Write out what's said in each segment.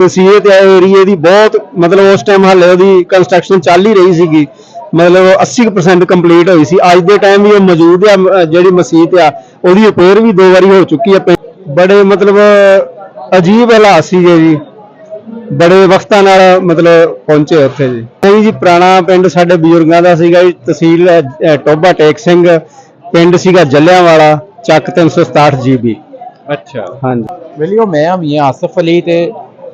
ਮਸੀਤ ਏਰੀਏ ਦੀ ਬਹੁਤ ਮਤਲਬ ਉਸ ਟਾਈਮ ਹਾਲੇ ਉਹਦੀ ਕੰਸਟਰਕਸ਼ਨ ਚੱਲ ਹੀ ਰਹੀ ਸੀਗੀ, ਮਤਲਬ 80% ਕੰਪਲੀਟ ਹੋਈ ਸੀ। ਅੱਜ ਦੇ ਟਾਈਮ ਵੀ ਉਹ ਮੌਜੂਦ ਆ, ਜਿਹੜੀ ਮਸੀਤ ਆ ਉਹਦੀ ਰਿਪੇਅਰ ਵੀ 2 ਵਾਰੀ ਹੋ ਚੁੱਕੀ ਆ। ਬੜੇ ਮਤਲਬ ਅਜੀਬ ਹਾਲਾਤ ਸੀਗੇ ਜੀ, ਬੜੇ ਵਕਤਾਂ ਨਾਲ ਮਤਲਬ ਪਹੁੰਚੇ ਉੱਥੇ ਜੀ। ਨਹੀਂ ਜੀ, ਪੁਰਾਣਾ ਪਿੰਡ ਸਾਡੇ ਬਜ਼ੁਰਗਾਂ ਦਾ ਸੀਗਾ ਜੀ, ਤਹਿਸੀਲ ਟੋਭਾ ਟੇਕ ਸਿੰਘ, ਪਿੰਡ ਸੀਗਾ ਜੱਲਿਆਂਵਾਲਾ, ਚੱਕ 367 GB। ਅੱਛਾ ਹਾਂਜੀ ਵੇਲਿਓ ਮੈਂ ਮੀਆਂ ਆਸਫ ਅਲੀ ਤੇ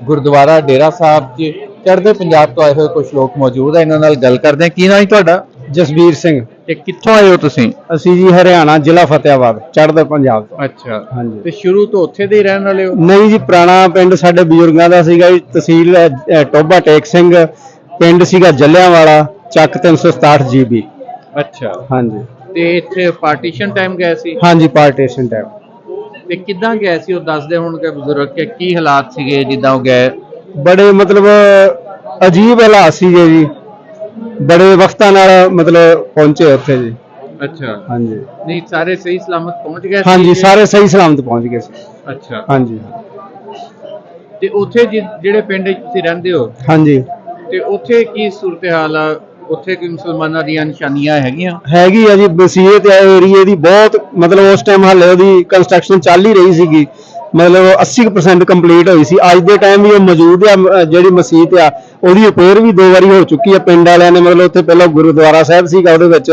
ਗੁਰਦੁਆਰਾ ਡੇਰਾ ਸਾਹਿਬ ਚ ਚੜ੍ਹਦੇ ਪੰਜਾਬ ਤੋਂ ਆਏ ਹੋਏ ਕੁਝ ਲੋਕ ਮੌਜੂਦ ਹੈ, ਇਹਨਾਂ ਨਾਲ ਗੱਲ ਕਰਦੇ ਹਾਂ। ਕੀ ਨਾਂ ਜੀ ਤੁਹਾਡਾ? ਜਸਬੀਰ ਸਿੰਘ। ਤੇ ਕਿੱਥੋਂ ਆਏ ਹੋ ਤੁਸੀਂ? ਅਸੀਂ ਜੀ ਹਰਿਆਣਾ, ਜ਼ਿਲ੍ਹਾ ਫਤਿਆਬਾਦ, ਚੜ੍ਹਦੇ ਪੰਜਾਬ ਤੋਂ। ਅੱਛਾ ਹਾਂਜੀ। ਤੇ ਸ਼ੁਰੂ ਤੋਂ ਉੱਥੇ ਦੇ ਹੀ ਰਹਿਣ ਵਾਲੇ ਹੋ? ਨਹੀਂ ਜੀ, ਪੁਰਾਣਾ ਪਿੰਡ ਸਾਡੇ ਬਜ਼ੁਰਗਾਂ ਦਾ ਸੀਗਾ ਜੀ, ਤਹਿਸੀਲ ਟੋਭਾ ਟੇਕ ਸਿੰਘ, ਪਿੰਡ ਸੀਗਾ ਜੱਲਿਆਂਵਾਲਾ, ਚੱਕ 367 GB। ਅੱਛਾ ਹਾਂਜੀ। ਤੇ ਇੱਥੇ ਪਾਰਟੀਸ਼ਨ ਟਾਈਮ ਗਏ ਸੀ? ਹਾਂਜੀ, ਪਾਰਟੀਸ਼ਨ ਟਾਈਮ। ਤੇ ਕਿੱਦਾਂ ਗਏ ਸੀ ਉਹ ਦੱਸਦੇ ਹੁਣ ਕਿ ਬਜ਼ੁਰਗ ਕੇ ਕੀ ਹਾਲਾਤ ਸੀਗੇ ਜਿੱਦਾਂ ਉਹ ਗਏ? ਬੜੇ ਮਤਲਬ ਅਜੀਬ ਹਾਲਾਤ ਸੀਗੇ ਜੀ, ਬੜੇ ਵਕਤਾਂ ਨਾਲ ਮਤਲਬ ਪਹੁੰਚੇ ਉੱਥੇ ਜੀ। ਅੱਛਾ ਹਾਂਜੀ। ਨਹੀਂ ਸਾਰੇ ਸਹੀ ਸਲਾਮਤ ਪਹੁੰਚ ਗਏ ਸੀ? ਹਾਂਜੀ, ਸਾਰੇ ਸਹੀ ਸਲਾਮਤ ਪਹੁੰਚ ਗਏ ਸੀ। ਅੱਛਾ। ਹਾਂਜੀ। ਤੇ ਉੱਥੇ ਜਿਹੜੇ ਪਿੰਡ ਵਿੱਚ ਤੁਸੀਂ ਰਹਿੰਦੇ ਹੋ, ਹਾਂਜੀ, ਤੇ ਉੱਥੇ ਕੀ ਸੂਰਤ ਹਾਲ ਆ? ਉੱਥੇ ਕੀ ਮੁਸਲਮਾਨਾਂ ਦੀਆਂ ਨਿਸ਼ਾਨੀਆਂ ਹੈਗੀਆਂ? ਹੈਗੀ ਆ ਜੀ। ਮਸੀਤ ਏਰੀਏ ਦੀ ਬਹੁਤ ਮਤਲਬ ਉਸ ਟਾਈਮ ਹਾਲੇ ਉਹਦੀ ਕੰਸਟਰਕਸ਼ਨ ਚੱਲ ਹੀ ਰਹੀ ਸੀਗੀ, ਮਤਲਬ 80% ਕੰਪਲੀਟ ਹੋਈ ਸੀ। ਅੱਜ ਦੇ ਟਾਈਮ ਵੀ ਉਹ ਮੌਜੂਦ ਆ, ਜਿਹੜੀ ਮਸੀਤ ਆ ਉਹਦੀ ਰਿਪੇਅਰ ਵੀ 2 ਵਾਰੀ ਹੋ ਚੁੱਕੀ ਆ। ਪਿੰਡ ਵਾਲਿਆਂ ਨੇ ਮਤਲਬ ਉੱਥੇ ਪਹਿਲਾਂ ਗੁਰਦੁਆਰਾ ਸਾਹਿਬ ਸੀਗਾ ਉਹਦੇ ਵਿੱਚ,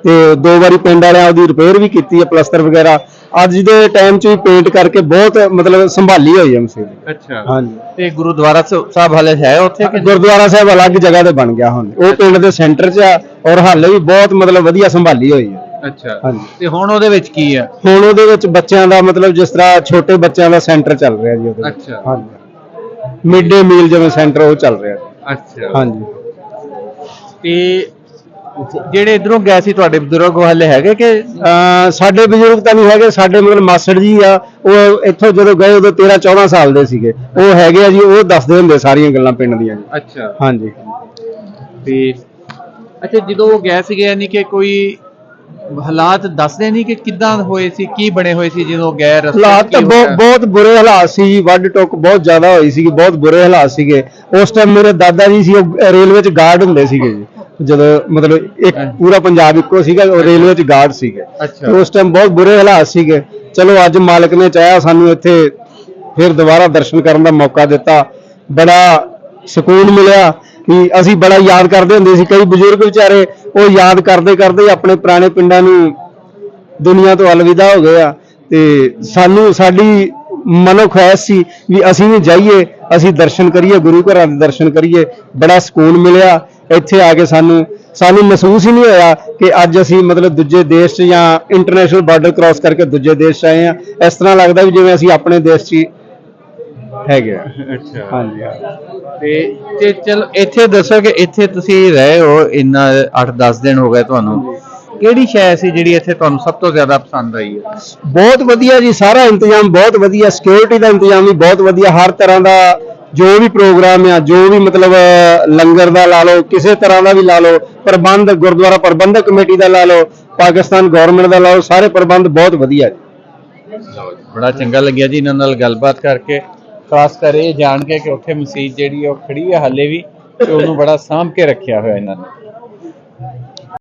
ਤੇ 2 ਵਾਰੀ ਪਿੰਡ ਵਾਲਿਆਂ ਉਹਦੀ ਰਿਪੇਅਰ ਵੀ ਕੀਤੀ ਹੈ, ਪਲਸਤਰ ਵਗੈਰਾ। ਅੱਜ ਦੇ ਟਾਈਮ 'ਚ ਵੀ ਪੇਂਟ ਕਰਕੇ ਬਹੁਤ ਮਤਲਬ ਸੰਭਾਲੀ ਹੋਈ ਹੈ ਮਸੀਤ। ਅੱਛਾ। ਹਾਂਜੀ। ਤੇ ਗੁਰਦੁਆਰਾ ਸਾਹਿਬ ਹਾਲੇ ਹੈ ਉੱਥੇ? ਗੁਰਦੁਆਰਾ ਸਾਹਿਬ ਅਲੱਗ ਜਗ੍ਹਾ ਤੇ ਬਣ ਗਿਆ ਹੁਣ, ਉਹ ਪਿੰਡ ਦੇ ਸੈਂਟਰ 'ਚ ਆ, ਔਰ ਹਾਲੇ ਵੀ ਬਹੁਤ ਮਤਲਬ ਵਧੀਆ ਸੰਭਾਲੀ ਹੋਈ ਹੈ। ਅੱਛਾ। ਹਾਂਜੀ। ਤੇ ਹੁਣ ਉਹਦੇ ਵਿੱਚ ਕੀ ਹੈ? ਹੁਣ ਉਹਦੇ ਵਿੱਚ ਬੱਚਿਆਂ ਦਾ ਮਤਲਬ ਜਿਸ ਤਰ੍ਹਾਂ ਛੋਟੇ ਬੱਚਿਆਂ ਦਾ ਸੈਂਟਰ ਚੱਲ ਰਿਹਾ ਜੀ ਉਹਦੇ ਵਿੱਚ। ਅੱਛਾ। ਹਾਂਜੀ, ਮਿਡ ਡੇ ਮੀਲ ਜਿਵੇਂ ਸੈਂਟਰ ਉਹ ਚੱਲ ਰਿਹਾ ਜੀ। ਅੱਛਾ। ਹਾਂਜੀ। ਤੇ ਜਿਹੜੇ ਇਧਰੋਂ ਗਏ ਸੀ ਤੁਹਾਡੇ ਬਜ਼ੁਰਗ, ਉਹ ਹਾਲੇ ਹੈਗੇ ਕਿ? ਸਾਡੇ ਬਜ਼ੁਰਗ ਤਾਂ ਨਹੀਂ ਹੈਗੇ, ਸਾਡੇ ਮਤਲਬ ਮਾਸੜ ਜੀ ਆ, ਉਹ ਇੱਥੋਂ ਜਦੋਂ ਗਏ ਉਦੋਂ 13-14 ਸਾਲ ਦੇ ਸੀਗੇ, ਉਹ ਹੈਗੇ ਆ ਜੀ, ਉਹ ਦੱਸਦੇ ਹੁੰਦੇ ਸਾਰੀਆਂ ਗੱਲਾਂ ਪਿੰਡ ਦੀਆਂ ਜੀ। ਅੱਛਾ। ਹਾਂਜੀ। ਤੇ ਅੱਛਾ, ਜਦੋਂ ਉਹ ਗਏ ਸੀਗੇ ਯਾਨੀ ਕਿ ਕੋਈ ਹਾਲਾਤ ਦੱਸਦੇ ਨਹੀਂ ਕਿ ਕਿੱਦਾਂ ਹੋਏ ਸੀ, ਕੀ ਬਣੇ ਹੋਏ ਸੀ ਜਦੋਂ ਗਏ? ਹਾਲਾਤ ਤਾਂ ਬਹੁਤ ਬੁਰੇ ਹਾਲਾਤ ਸੀ ਜੀ, ਵੱਢ ਟੁੱਕ ਬਹੁਤ ਜ਼ਿਆਦਾ ਹੋਈ ਸੀਗੀ, ਬਹੁਤ ਬੁਰੇ ਹਾਲਾਤ ਸੀਗੇ। ਉਸ ਟਾਈਮ ਮੇਰੇ ਦਾਦਾ ਜੀ ਸੀ, ਉਹ ਰੇਲਵੇ 'ਚ ਗਾਰਡ ਹੁੰਦੇ ਸੀਗੇ ਜੀ, ਜਦੋਂ ਮਤਲਬ ਇੱਕ ਪੂਰਾ ਪੰਜਾਬ ਇੱਕੋ ਸੀਗਾ, ਉਹ ਰੇਲਵੇ 'ਚ ਗਾਰਡ ਸੀਗੇ। ਅੱਛਾ। ਉਸ ਟਾਈਮ ਬਹੁਤ ਬੁਰੇ ਹਾਲਾਤ ਸੀਗੇ। ਚਲੋ ਅੱਜ ਮਾਲਕ ਨੇ ਚਾਹਿਆ ਸਾਨੂੰ ਇੱਥੇ ਫਿਰ ਦੁਬਾਰਾ ਦਰਸ਼ਨ ਕਰਨ ਦਾ ਮੌਕਾ ਦਿੱਤਾ, ਬੜਾ ਸਕੂਨ ਮਿਲਿਆ ਕਿ ਅਸੀਂ ਬੜਾ ਯਾਦ ਕਰਦੇ ਹੁੰਦੇ ਸੀ। ਕਈ ਬਜ਼ੁਰਗ ਵਿਚਾਰੇ ਉਹ ਯਾਦ ਕਰਦੇ ਕਰਦੇ ਆਪਣੇ ਪੁਰਾਣੇ ਪਿੰਡਾਂ ਨੂੰ ਦੁਨੀਆ ਤੋਂ ਅਲਵਿਦਾ ਹੋ ਗਏ ਆ, ਤੇ ਸਾਨੂੰ ਸਾਡੀ ਮਨੋ ਖੁਆਇਸ਼ ਸੀ ਵੀ ਅਸੀਂ ਵੀ ਜਾਈਏ, ਅਸੀਂ ਦਰਸ਼ਨ ਕਰੀਏ, ਗੁਰੂ ਘਰਾਂ ਦੇ ਦਰਸ਼ਨ ਕਰੀਏ। ਬੜਾ ਸਕੂਨ ਮਿਲਿਆ ਇੱਥੇ ਆ ਕੇ। ਸਾਨੂੰ ਮਹਿਸੂਸ ਹੀ ਨਹੀਂ ਹੋਇਆ ਕਿ ਅੱਜ ਅਸੀਂ ਮਤਲਬ ਦੂਜੇ ਦੇਸ਼ 'ਚ ਜਾਂ ਇੰਟਰਨੈਸ਼ਨਲ ਬਾਰਡਰ ਕ੍ਰਾਸ ਕਰਕੇ ਦੂਜੇ ਦੇਸ਼ 'ਚ ਆਏ ਆ। ਇਸ ਤਰ੍ਹਾਂ ਲੱਗਦਾ ਵੀ ਜਿਵੇਂ ਅਸੀਂ ਆਪਣੇ ਦੇਸ਼ 'ਚ ਹੈਗੇ ਆ। ਅੱਛਾ। ਹਾਂਜੀ। ਤੇ ਚਲੋ ਇੱਥੇ ਦੱਸੋ ਕਿ ਇੱਥੇ ਤੁਸੀਂ ਰਹੇ ਹੋ ਇੰਨਾ 8-10 ਦਿਨ ਹੋ ਗਏ ਤੁਹਾਨੂੰ, ਕਿਹੜੀ ਸ਼ੈ ਸੀ ਜਿਹੜੀ ਇੱਥੇ ਤੁਹਾਨੂੰ ਸਭ ਤੋਂ ਜ਼ਿਆਦਾ ਪਸੰਦ ਆਈ ਹੈ? ਬਹੁਤ ਵਧੀਆ ਜੀ, ਸਾਰਾ ਇੰਤਜ਼ਾਮ ਬਹੁਤ ਵਧੀਆ, ਸਿਕਿਉਰਿਟੀ ਦਾ ਇੰਤਜ਼ਾਮ ਵੀ ਬਹੁਤ ਵਧੀਆ, ਹਰ ਤਰ੍ਹਾਂ ਦਾ ਜੋ ਵੀ ਪ੍ਰੋਗਰਾਮ ਆ, ਜੋ ਵੀ ਮਤਲਬ ਲੰਗਰ ਦਾ ਲਾ ਲਓ, ਕਿਸੇ ਤਰ੍ਹਾਂ ਦਾ ਵੀ ਲਾ ਲਓ, ਪ੍ਰਬੰਧ ਗੁਰਦੁਆਰਾ ਪ੍ਰਬੰਧਕ ਕਮੇਟੀ ਦਾ ਲਾ ਲਓ, ਪਾਕਿਸਤਾਨ ਗਵਰਨਮੈਂਟ ਦਾ ਲਾ ਲਓ, ਸਾਰੇ ਪ੍ਰਬੰਧ ਬਹੁਤ ਵਧੀਆ ਜੀ। ਬੜਾ ਚੰਗਾ ਲੱਗਿਆ ਜੀ ਇਹਨਾਂ ਨਾਲ ਗੱਲਬਾਤ ਕਰਕੇ, ਖਾਸ ਕਰ ਇਹ ਜਾਣ ਕੇ ਕਿ ਉੱਥੇ ਮਸਜਿਦ ਜਿਹੜੀ ਉਹ ਖੜੀ ਹੈ ਹਾਲੇ ਵੀ, ਤੇ ਉਹਨੂੰ ਬੜਾ ਸਾਂਭ ਕੇ ਰੱਖਿਆ ਹੋਇਆ ਇਹਨਾਂ ਨੇ।